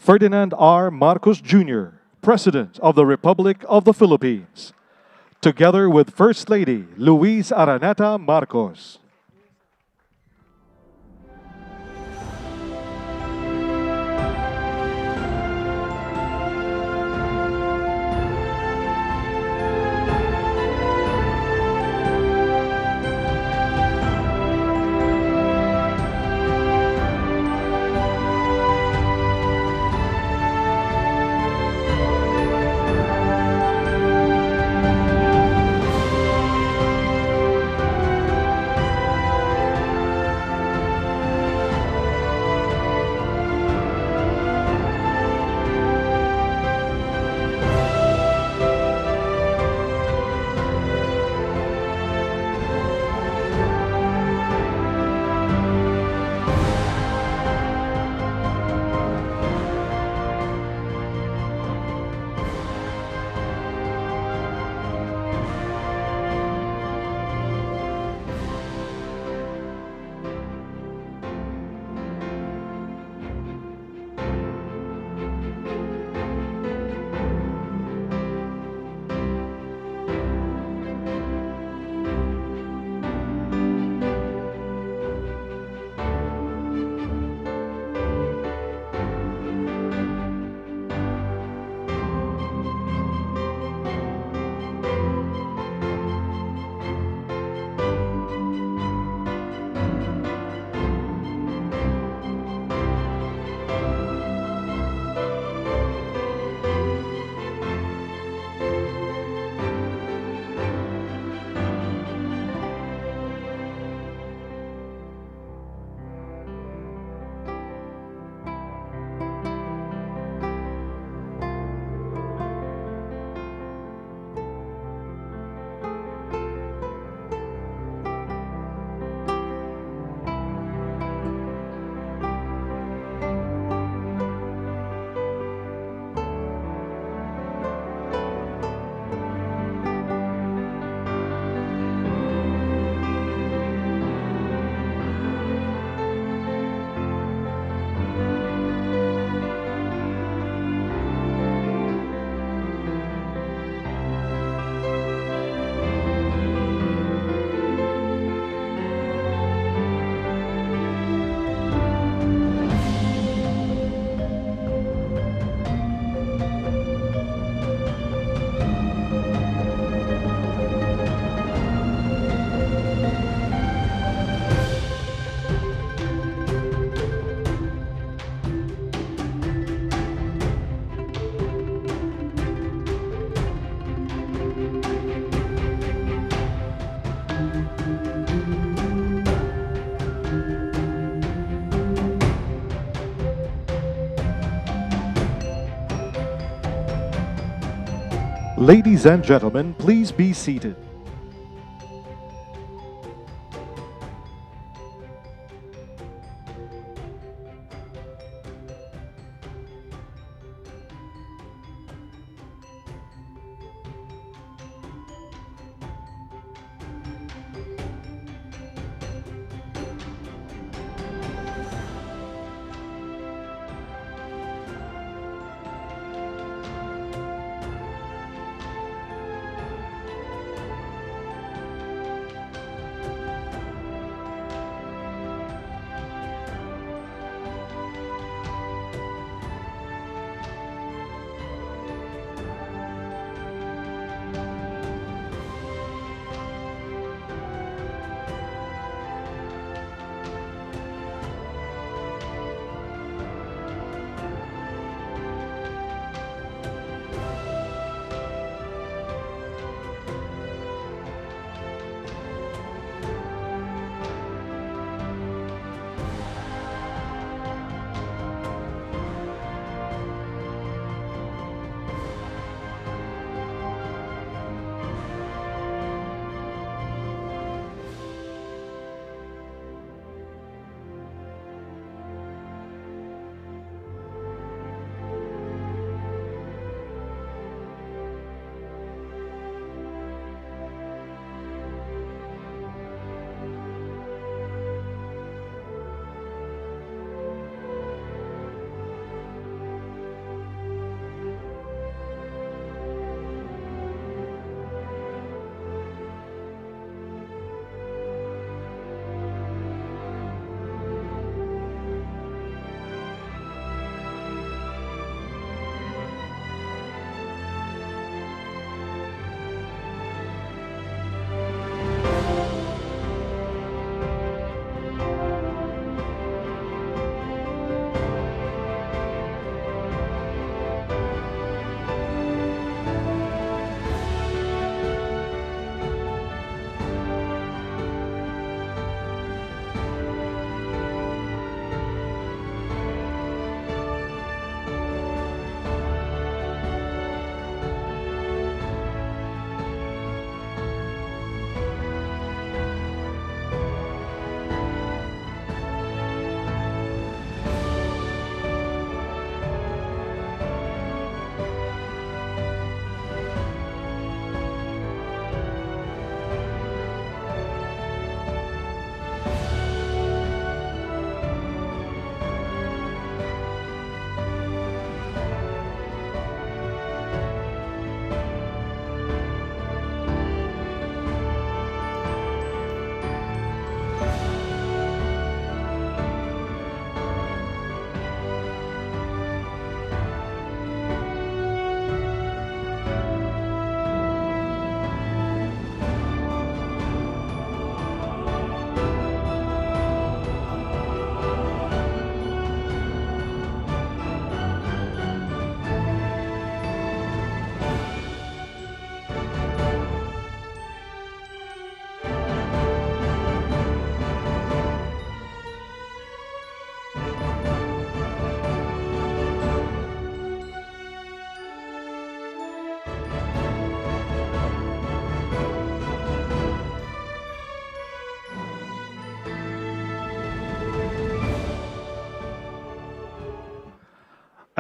Ferdinand R. Marcos Jr., President of the Republic of the Philippines, together with First Lady Luis Araneta Marcos. Ladies and gentlemen, please be seated.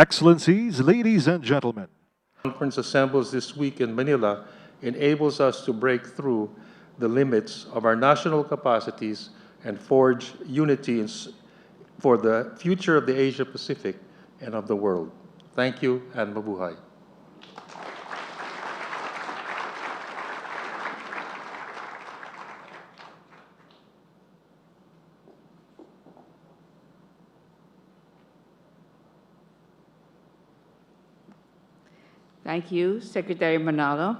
Excellencies, ladies and gentlemen. Conference assembles this week in Manila enables us to break through the limits of our national capacities and forge unity for the future of the Asia-Pacific and of the world. Thank you and mabuhay. Thank you, Secretary Manalo.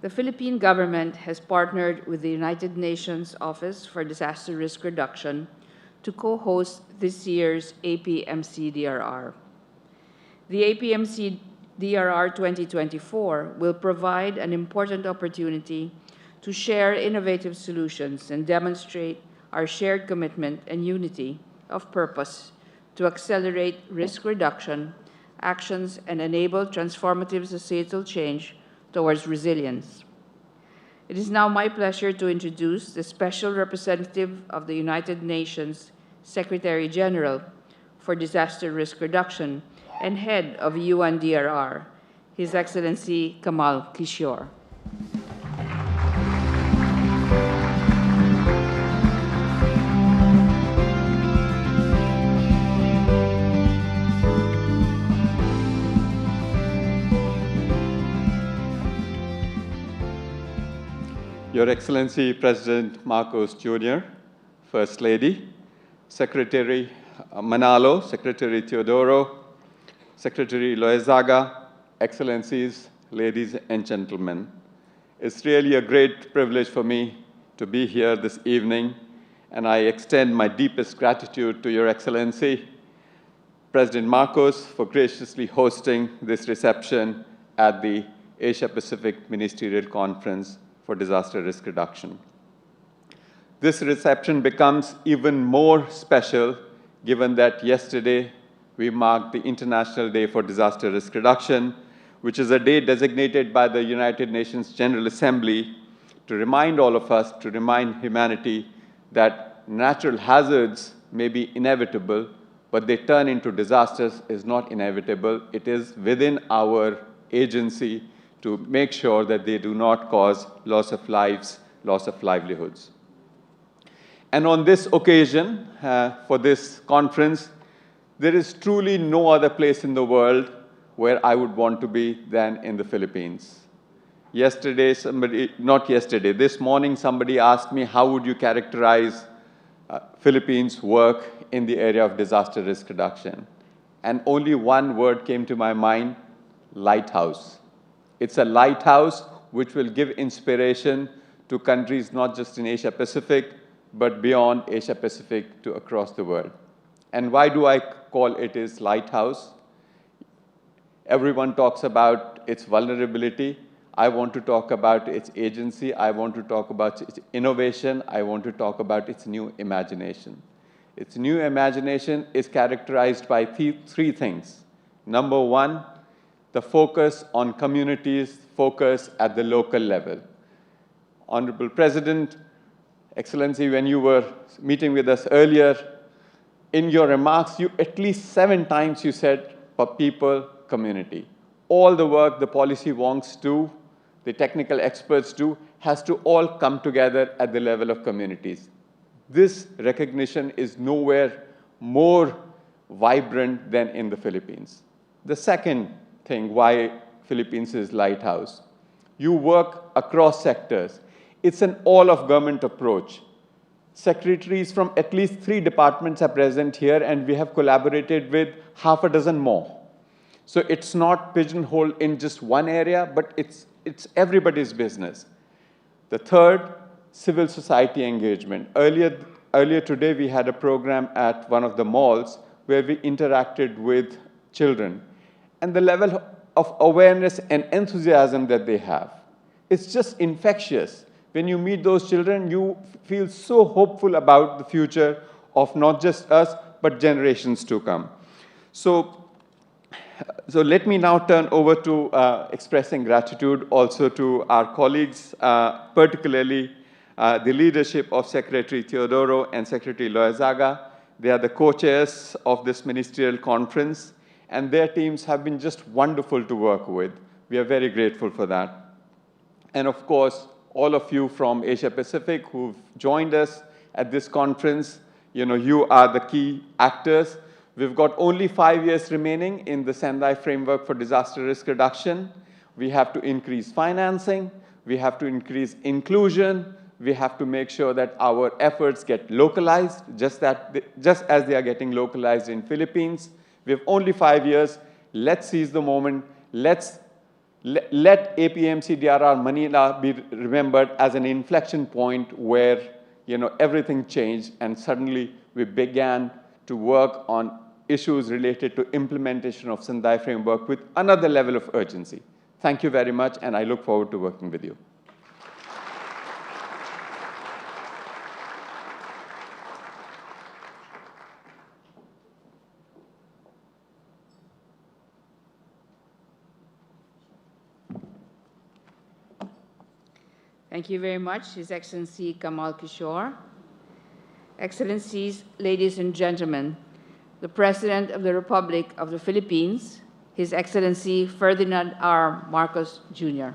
The Philippine government has partnered with the United Nations Office for Disaster Risk Reduction to co-host this year's APMCDRR. The APMCDRR 2024 will provide an important opportunity to share innovative solutions and demonstrate our shared commitment and unity of purpose to accelerate risk reduction actions and enable transformative societal change towards resilience. It is now my pleasure to introduce the Special Representative of the United Nations Secretary General for Disaster Risk Reduction and Head of UNDRR, His Excellency Kamal Kishore. Your Excellency President Marcos Jr., First Lady, Secretary Manalo, Secretary Teodoro, Secretary Loizaga, Excellencies, ladies and gentlemen. It's really a great privilege for me to be here this evening, and I extend my deepest gratitude to Your Excellency, President Marcos, for graciously hosting this reception at the Asia-Pacific Ministerial Conference for Disaster Risk Reduction. This reception becomes even more special given that yesterday we marked the International Day for Disaster Risk Reduction, which is a day designated by the United Nations General Assembly to remind all of us, to remind humanity that natural hazards may be inevitable, but they turn into disasters is not inevitable. It is within our agency to make sure that they do not cause loss of lives, loss of livelihoods. And on this occasion, for this conference, there is truly no other place in the world where I would want to be than in the Philippines. This morning somebody asked me, how would you characterize Philippines' work in the area of disaster risk reduction? And only one word came to my mind, lighthouse. It's a lighthouse which will give inspiration to countries not just in Asia-Pacific, but beyond Asia-Pacific to across the world. And why do I call it as lighthouse? Everyone talks about its vulnerability. I want to talk about its agency. I want to talk about its innovation. I want to talk about its new imagination. Its new imagination is characterized by three things. Number one, the focus on communities, focus at the local level. Honorable President, Excellency, when you were meeting with us earlier, in your remarks, at least 7 times you said, people, community. All the work the policy wonks do, the technical experts do, has to all come together at the level of communities. This recognition is nowhere more vibrant than in the Philippines. The second thing why Philippines is lighthouse. You work across sectors. It's an all-of-government approach. Secretaries from at least 3 departments are present here, and we have collaborated with half a dozen more. So it's not pigeonholed in just one area, but it's everybody's business. The third, civil society engagement. Earlier today, we had a program at one of the malls where we interacted with children. And the level of awareness and enthusiasm that they have, it's just infectious. When you meet those children, you feel so hopeful about the future of not just us, but generations to come. So let me now turn over to expressing gratitude also to our colleagues, particularly the leadership of Secretary Teodoro and Secretary Loizaga. They are the co-chairs of this ministerial conference. and their teams have been just wonderful to work with. We are very grateful for that. And of course, all of you from Asia Pacific who've joined us at this conference, you are the key actors. We've got only 5 years remaining in the Sendai Framework for Disaster Risk Reduction. We have to increase financing, we have to increase inclusion, we have to make sure that our efforts get localized, just as they are getting localized in Philippines. We have only 5 years. Let's seize the moment. Let APMCDRR Manila be remembered as an inflection point where everything changed, and suddenly we began to work on issues related to implementation of Sendai Framework with another level of urgency. Thank you very much, and I look forward to working with you. Thank you very much, His Excellency Kamal Kishore. Excellencies, ladies and gentlemen, the President of the Republic of the Philippines, His Excellency Ferdinand R. Marcos, Jr.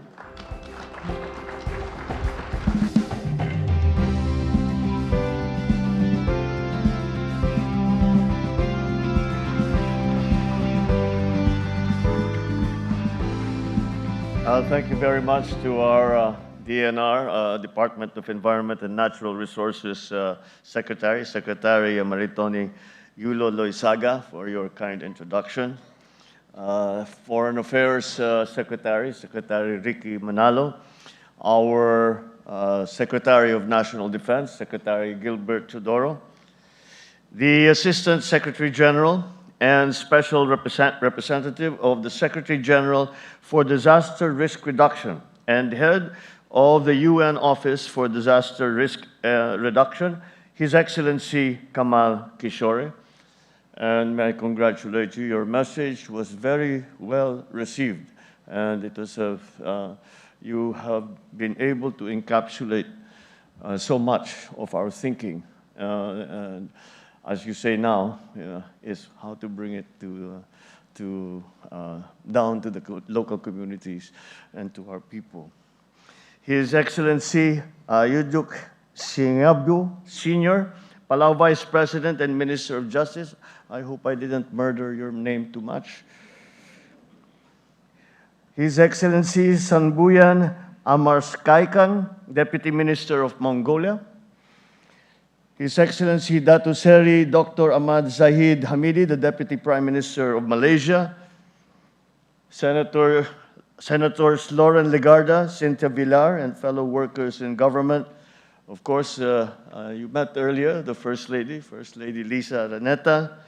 Thank you very much to our DNR, Department of Environment and Natural Resources Secretary Maritoni Yulo Loizaga, for your kind introduction. Foreign Affairs Secretary Ricky Manalo, our Secretary of National Defense, Secretary Gilbert Teodoro, the Assistant Secretary General and Special Representative of the Secretary General for Disaster Risk Reduction and Head of the UN Office for Disaster Risk Reduction, His Excellency Kamal Kishore. And may I congratulate you. Your message was very well received, and it was you have been able to encapsulate so much of our thinking. And as you say now, is how to bring it down to the local communities and to our people. His Excellency Yuduk Singabyo Sr., Palau Vice President and Minister of Justice. I hope I didn't murder your name too much. His Excellency Sanbuyan Amarskaikan, Deputy Minister of Mongolia. His Excellency Dato Seri Dr. Ahmad Zahid Hamidi, the Deputy Prime Minister of Malaysia. Senators Lauren Legarda, Cynthia Villar, and fellow workers in government. Of course, you met earlier the First Lady Lisa Araneta.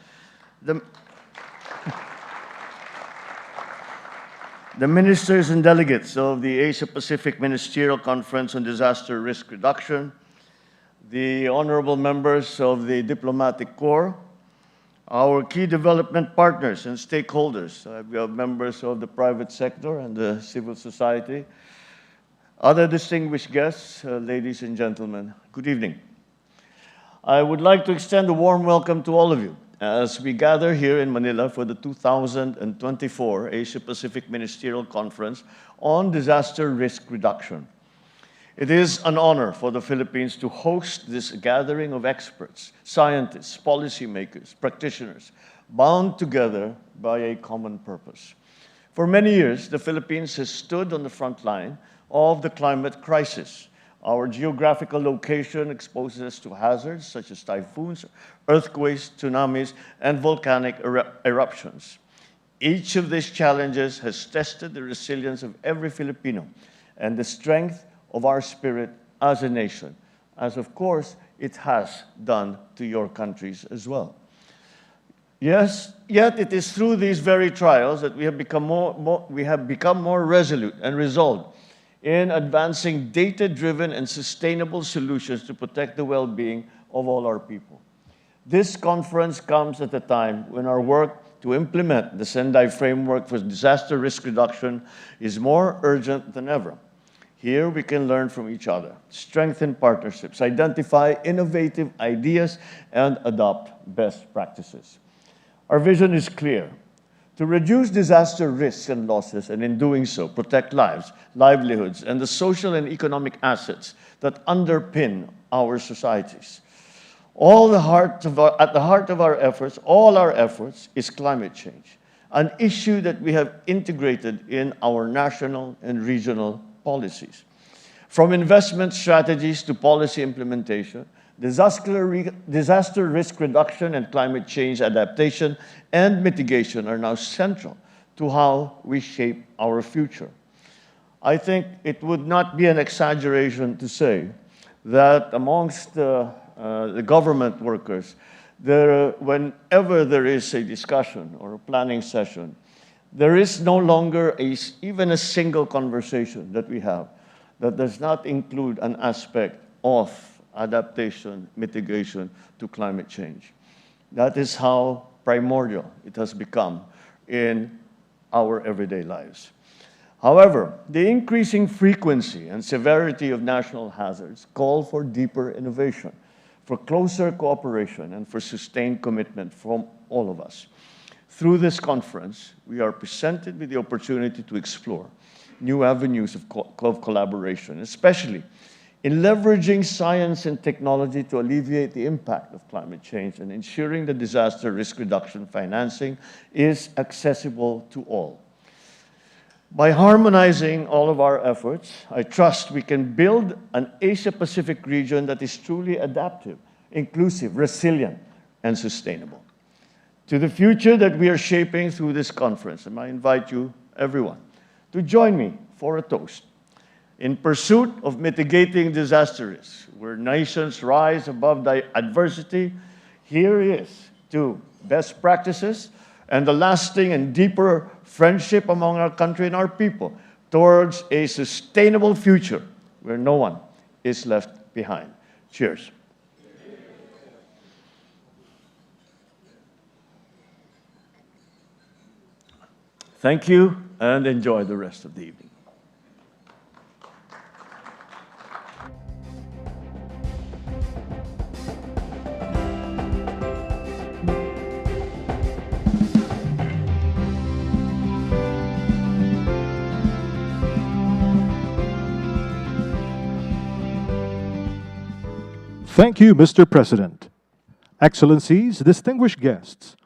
The ministers and delegates of the Asia-Pacific Ministerial Conference on Disaster Risk Reduction, the honorable members of the Diplomatic Corps, our key development partners and stakeholders. We have members of the private sector and the civil society. Other distinguished guests, ladies and gentlemen, good evening. I would like to extend a warm welcome to all of you as we gather here in Manila for the 2024 Asia-Pacific Ministerial Conference on Disaster Risk Reduction. It is an honor for the Philippines to host this gathering of experts, scientists, policymakers, practitioners, bound together by a common purpose. For many years, the Philippines has stood on the front line of the climate crisis. Our geographical location exposes us to hazards such as typhoons, earthquakes, tsunamis, and volcanic eruptions. Each of these challenges has tested the resilience of every Filipino and the strength of our spirit as a nation, as of course it has done to your countries as well. Yes, yet it is through these very trials that we have become more resolute and resolved in advancing data-driven and sustainable solutions to protect the well-being of all our people. This conference comes at a time when our work to implement the Sendai Framework for Disaster Risk Reduction is more urgent than ever. Here we can learn from each other, strengthen partnerships, identify innovative ideas, and adopt best practices. Our vision is clear: to reduce disaster risks and losses, and in doing so, protect lives, livelihoods, and the social and economic assets that underpin our societies. At the heart of our efforts, all our efforts, is climate change, an issue that we have integrated in our national and regional policies. From investment strategies to policy implementation, disaster risk reduction and climate change adaptation and mitigation are now central to how we shape our future. I think it would not be an exaggeration to say that amongst the government workers, whenever there is a discussion or a planning session, there is no longer even a single conversation that we have that does not include an aspect of adaptation, mitigation to climate change. That is how primordial it has become in our everyday lives. However, the increasing frequency and severity of national hazards call for deeper innovation, for closer cooperation, and for sustained commitment from all of us. Through this conference, we are presented with the opportunity to explore new avenues of collaboration, especially in leveraging science and technology to alleviate the impact of climate change and ensuring that disaster risk reduction financing is accessible to all. By harmonizing all of our efforts, I trust we can build an Asia-Pacific region that is truly adaptive, inclusive, resilient, and sustainable. To the future that we are shaping through this conference, and I invite you, everyone, to join me for a toast. In pursuit of mitigating disaster risks, where nations rise above adversity, here is to best practices and the lasting and deeper friendship among our country and our people towards a sustainable future where no one is left behind. Cheers. Thank you, and enjoy the rest of the evening. Thank you, Mr. President. Excellencies, distinguished guests,